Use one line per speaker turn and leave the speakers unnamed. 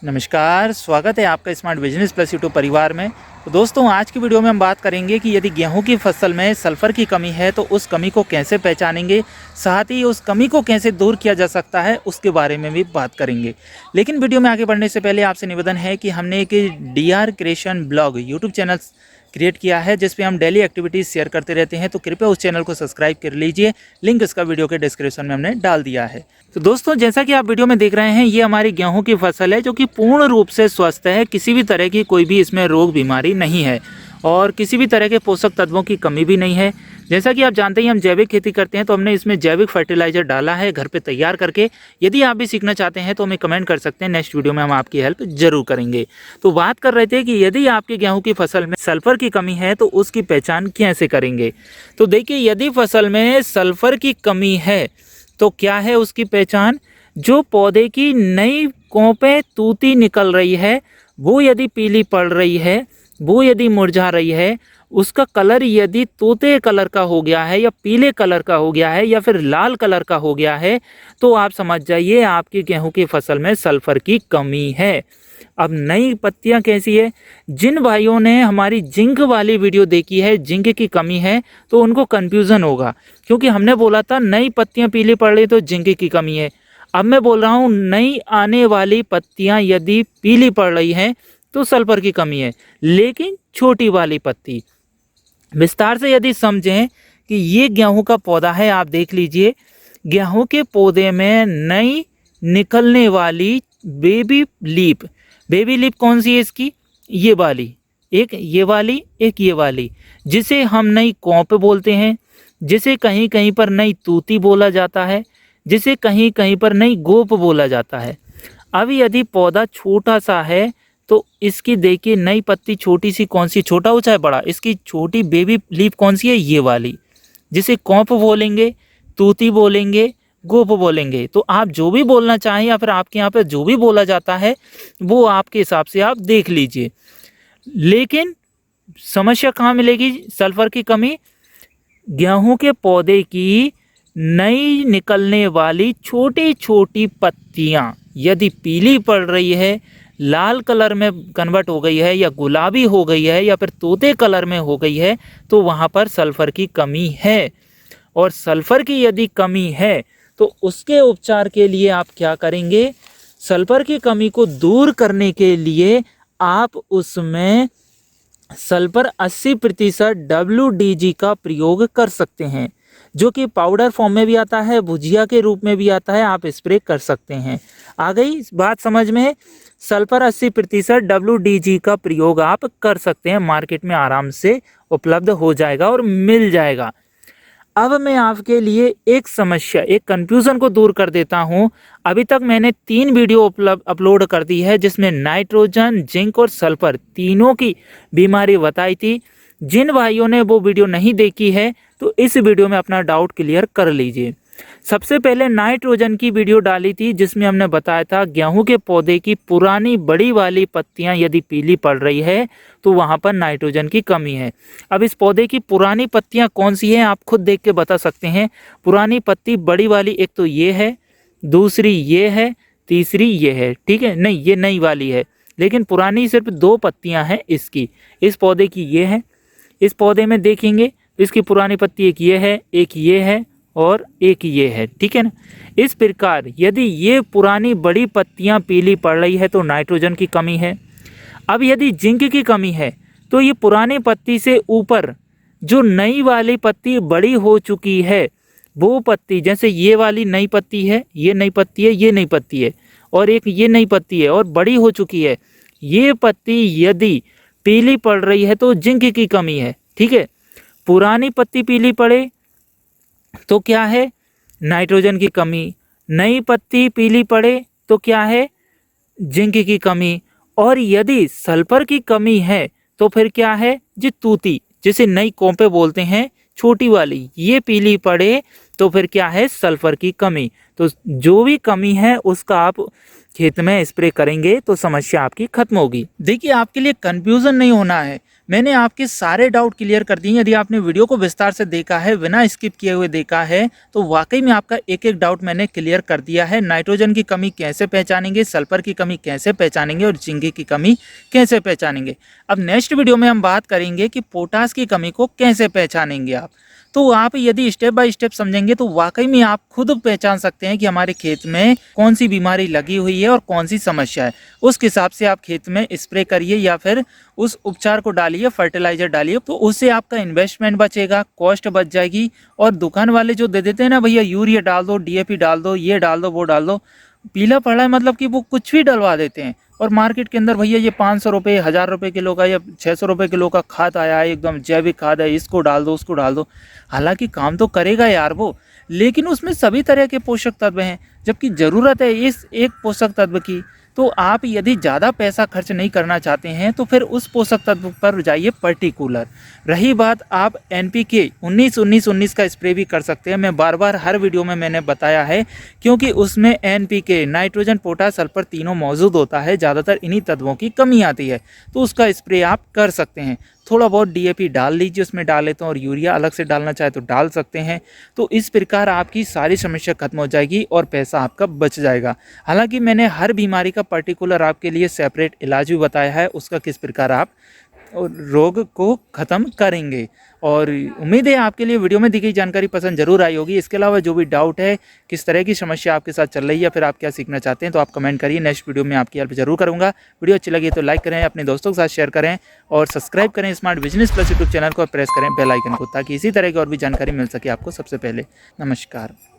नमस्कार, स्वागत है आपका स्मार्ट बिजनेस प्लस यूट्यूब परिवार में। तो दोस्तों, आज की वीडियो में हम बात करेंगे कि यदि गेहूं की फसल में सल्फर की कमी है तो उस कमी को कैसे पहचानेंगे, साथ ही उस कमी को कैसे दूर किया जा सकता है उसके बारे में भी बात करेंगे। लेकिन वीडियो में आगे बढ़ने से पहले आपसे निवेदन है कि हमने एक DR creation blog YouTube channel create किया है जिस पे हम डेली एक्टिविटीज़ शेयर करते रहते हैं, तो कृपया उस चैनल को सब्सक्राइब कर लीजिए। लिंक इसका वीडियो के डिस्क्रिप्शन में हमने डाल दिया है। तो दोस्तों, जैसा कि आप वीडियो में देख रहे हैं, ये हमारी गेहूं की फसल है जो कि पूर्ण रूप से स्वस्थ है। किसी भी तरह की कोई भी इसमें रोग बीमारी नहीं है और किसी भी तरह के पोषक तत्वों की कमी भी नहीं है। जैसा कि आप जानते हैं, हम जैविक खेती करते हैं, तो हमने इसमें जैविक फर्टिलाइजर डाला है घर पे तैयार करके। यदि आप भी सीखना चाहते हैं तो हमें कमेंट कर सकते हैं, नेक्स्ट वीडियो में हम आपकी हेल्प जरूर करेंगे। तो बात कर रहे थे कि यदि आपके गेहूं की फसल में सल्फर की कमी है तो उसकी पहचान कैसे करेंगे। तो देखिए, यदि फसल में सल्फर की कमी है तो क्या है उसकी पहचान। जो पौधे की नई कोंपें तूती निकल रही है, वो यदि पीली पड़ रही है, वो यदि मुरझा रही है, उसका कलर यदि तोते कलर का हो गया है या पीले कलर का हो गया है या फिर लाल कलर का हो गया है, तो आप समझ जाइए आपकी गेहूं की फसल में सल्फर की कमी है। अब नई पत्तियां कैसी है, जिन भाइयों ने हमारी जिंक वाली वीडियो देखी है, जिंक की कमी है, तो उनको कन्फ्यूज़न होगा, क्योंकि हमने बोला था नई पत्तियां पीली पड़ रही तो जिंक की कमी है। अब मैं बोल रहा हूँ नई आने वाली पत्तियां यदि पीली पड़ रही हैं तो सल्फर की कमी है, लेकिन छोटी वाली पत्ती। विस्तार से यदि समझें कि ये गेहूं का पौधा है, आप देख लीजिए, गेहूं के पौधे में नई निकलने वाली बेबी लीफ कौन सी है इसकी, ये वाली, एक ये वाली, एक ये वाली, जिसे हम नई कोंप बोलते हैं, जिसे कहीं कहीं पर नई तूती बोला जाता है, जिसे कहीं कहीं पर नई गोप बोला जाता है। अब यदि पौधा छोटा सा है तो इसकी देखिए नई पत्ती छोटी सी, कौन सी, छोटा हो चाहे बड़ा, इसकी छोटी बेबी लीफ कौन सी है, ये वाली, जिसे कौप बोलेंगे, तूती बोलेंगे, गोप बोलेंगे। तो आप जो भी बोलना चाहें या फिर आपके यहाँ पे जो भी बोला जाता है वो आपके हिसाब से आप देख लीजिए। लेकिन समस्या कहाँ मिलेगी सल्फर की कमी, गेहूं के पौधे की नई निकलने वाली छोटी छोटी पत्तियां यदि पीली पड़ रही है, लाल कलर में कन्वर्ट हो गई है या गुलाबी हो गई है या फिर तोते कलर में हो गई है, तो वहाँ पर सल्फर की कमी है। और सल्फर की यदि कमी है तो उसके उपचार के लिए आप क्या करेंगे, सल्फर की कमी को दूर करने के लिए आप उसमें सल्फर 80% WDG का प्रयोग कर सकते हैं, जो कि पाउडर फॉर्म में भी आता है, भुजिया के रूप में भी आता है, आप स्प्रे कर सकते हैं। आ गई बात समझ में। सल्फर 80% WDG का प्रयोग आप कर सकते हैं, मार्केट में आराम से उपलब्ध हो जाएगा और मिल जाएगा। अब मैं आपके लिए एक समस्या, एक कंफ्यूजन को दूर कर देता हूं। अभी तक मैंने 3 वीडियो अपलोड कर दी है जिसमें नाइट्रोजन, जिंक और सल्फर तीनों की बीमारी बताई थी। जिन भाइयों ने वो वीडियो नहीं देखी है तो इस वीडियो में अपना डाउट क्लियर कर लीजिए। सबसे पहले नाइट्रोजन की वीडियो डाली थी जिसमें हमने बताया था गेहूं के पौधे की पुरानी बड़ी वाली पत्तियां यदि पीली पड़ रही है तो वहां पर नाइट्रोजन की कमी है। अब इस पौधे की पुरानी पत्तियां कौन सी हैं आप खुद देख के बता सकते हैं। पुरानी पत्ती बड़ी वाली एक तो ये है, दूसरी ये है, तीसरी ये है, ठीक है, नहीं ये नई वाली है, लेकिन पुरानी सिर्फ 2 पत्तियां हैं इसकी। इस पौधे की ये है, इस पौधे में देखेंगे तो इसकी पुरानी पत्ती एक ये है, एक ये है और एक ये है, ठीक है ना। इस प्रकार यदि ये पुरानी बड़ी पत्तियां पीली पड़ रही है तो नाइट्रोजन की कमी है। अब यदि जिंक की कमी है तो ये पुरानी पत्ती से ऊपर जो नई वाली पत्ती बड़ी हो चुकी है, वो पत्ती, जैसे ये वाली नई पत्ती है, ये नई पत्ती है, ये नई पत्ती है और एक ये नई पत्ती है और बड़ी हो चुकी है, ये पत्ती यदि पीली पड़ रही है तो जिंक की कमी है, ठीक है। पुरानी पत्ती पीली पड़े तो क्या है, नाइट्रोजन की कमी। नई पत्ती पीली पड़े तो क्या है, जिंक की कमी। और यदि सल्फर की कमी है तो फिर क्या है, जी तूती, जिसे नई कोंपे बोलते हैं, छोटी वाली, ये पीली पड़े तो फिर क्या है, सल्फर की कमी। तो जो भी कमी है उसका आप खेत में स्प्रे करेंगे तो समस्या आपकी खत्म होगी। देखिए, आपके लिए कंफ्यूजन नहीं होना है, मैंने आपके सारे डाउट क्लियर कर दिए। यदि आपने वीडियो को विस्तार से देखा है, बिना स्किप किए हुए देखा है, तो वाकई में आपका एक एक डाउट मैंने क्लियर कर दिया है। नाइट्रोजन की कमी कैसे पहचानेंगे, सल्फर की कमी कैसे पहचानेंगे और जिंक की कमी कैसे पहचानेंगे। अब नेक्स्ट वीडियो में हम बात करेंगे कि पोटास की कमी को कैसे पहचानेंगे आप। तो आप यदि स्टेप बाय स्टेप समझेंगे तो वाकई में आप खुद पहचान सकते हैं कि हमारे खेत में कौन सी बीमारी लगी हुई है और कौन सी समस्या है। उस हिसाब से आप खेत में स्प्रे करिए या फिर उस उपचार को डालिए, फर्टिलाइजर डालिए, तो उससे आपका इन्वेस्टमेंट बचेगा, कॉस्ट बच जाएगी। और दुकान वाले जो दे देते हैं ना, भैया यूरिया डाल दो, डीएपी डाल दो, ये डाल दो, वो डाल दो, पीला पड़ा है मतलब कि वो कुछ भी डलवा देते हैं। और मार्केट के अंदर भैया ये 500 रुपये, 1000 रुपये किलो का या 600 रुपये किलो का खाद आया है, एकदम जैविक खाद है, इसको डाल दो, उसको डाल दो। हालांकि काम तो करेगा यार वो, लेकिन उसमें सभी तरह के पोषक तत्व हैं, जबकि ज़रूरत है इस एक पोषक तत्व की। तो आप यदि ज़्यादा पैसा खर्च नहीं करना चाहते हैं तो फिर उस पोषक तत्व पर जाइए पर्टिकुलर। रही बात, आप NPK 19-19-19 का स्प्रे भी कर सकते हैं। मैं बार बार हर वीडियो में मैंने बताया है, क्योंकि उसमें NPK, नाइट्रोजन, पोटास, सल्फर तीनों मौजूद होता है। ज़्यादातर इन्हीं तत्वों की कमी आती है, तो उसका स्प्रे आप कर सकते हैं। थोड़ा बहुत DAP डाल लीजिए उसमें डाले तो, और यूरिया अलग से डालना चाहे तो डाल सकते हैं। तो इस प्रकार आपकी सारी समस्या खत्म हो जाएगी और पैसा आपका बच जाएगा। हालांकि मैंने हर बीमारी का पर्टिकुलर आपके लिए सेपरेट इलाज भी बताया है, उसका किस प्रकार आप रोग को ख़त्म करेंगे। और उम्मीद है आपके लिए वीडियो में दी गई जानकारी पसंद जरूर आई होगी। इसके अलावा जो भी डाउट है, किस तरह की समस्या आपके साथ चल रही है या फिर आप क्या सीखना चाहते हैं, तो आप कमेंट करिए। नेक्स्ट वीडियो में आपकी हेल्प जरूर करूंगा। वीडियो अच्छी लगी तो लाइक करें, अपने दोस्तों के साथ शेयर करें और सब्सक्राइब करें smart business plus YouTube channel को, प्रेस करें बेल आइकन को, ताकि इसी तरह की और भी जानकारी मिल सके आपको सबसे पहले। नमस्कार।